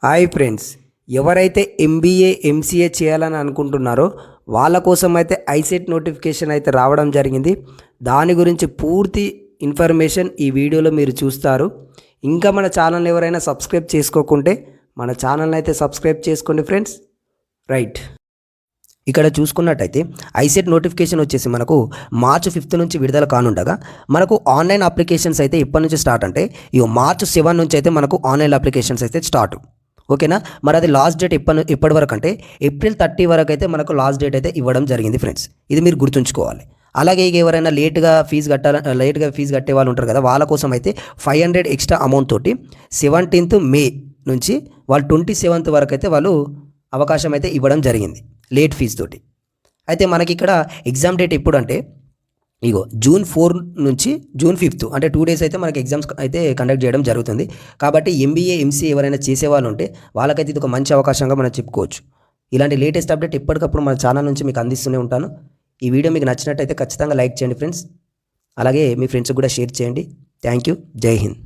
Hi friends, ఎవరైతే MBA MCA చేయాలని అనుకుంటున్నారో వాళ్ళ కోసం అయితే ఐసెట్ నోటిఫికేషన్ అయితే రావడం జరిగింది. దాని గురించి పూర్తి ఇన్ఫర్మేషన్ ఈ వీడియోలో మీరు చూస్తారు. ఇంకా మన ఛానల్ ఎవరైనా సబ్స్క్రైబ్ చేసుకోకుంటే మన ఛానల్ని అయితే సబ్స్క్రైబ్ చేసుకోండి ఫ్రెండ్స్. రైట్, ఇక్కడ చూసుకున్నట్టయితే ఐసెట్ నోటిఫికేషన్ వచ్చేసి మనకు మార్చి 5 నుంచి విడుదల కానుండగా మనకు ఆన్లైన్ అప్లికేషన్స్ అయితే ఇప్పటి నుంచి స్టార్ట్ అంటే మార్చి 7 నుంచి అయితే మనకు ఆన్లైన్ అప్లికేషన్స్ అయితే స్టార్ట్. ఓకేనా, మరి అది లాస్ట్ డేట్ ఇప్పటి వరకు అంటే ఏప్రిల్ 30 వరకు అయితే మనకు లాస్ట్ డేట్ అయితే ఇవ్వడం జరిగింది ఫ్రెండ్స్. ఇది మీరు గుర్తుంచుకోవాలి. అలాగే ఎవరైనా లేట్గా ఫీజు కట్టే వాళ్ళు ఉంటారు కదా, వాళ్ళ కోసం అయితే 500 ఎక్స్ట్రా అమౌంట్ తోటి 17th మే నుంచి వాళ్ళు 27th వరకు అయితే వాళ్ళు అవకాశం అయితే ఇవ్వడం జరిగింది లేట్ ఫీజు తోటి. అయితే మనకి ఇక్కడ ఎగ్జామ్ డేట్ ఎప్పుడు అంటే జూన్ 4 నుంచి జూన్ 5 అంటే 2 days అయితే మనకి ఎగ్జామ్స్ అయితే కండక్ట్ చేయడం జరుగుతుంది. కాబట్టి ఎంబీఏ ఎంసీఏ ఎవరైనా చేసేవాళ్ళు ఉంటే వాళ్ళకైతే ఇది ఒక మంచి అవకాశంగా మనం చెప్పుకోవచ్చు. ఇలాంటి లేటెస్ట్ అప్డేట్ ఎప్పటికప్పుడు మన ఛానల్ నుంచి మీకు అందిస్తూనే ఉంటాను. ఈ వీడియో మీకు నచ్చినట్టయితే ఖచ్చితంగా లైక్ చేయండి ఫ్రెండ్స్. అలాగే మీ ఫ్రెండ్స్కి కూడా షేర్ చేయండి. Thank you. జై హింద్.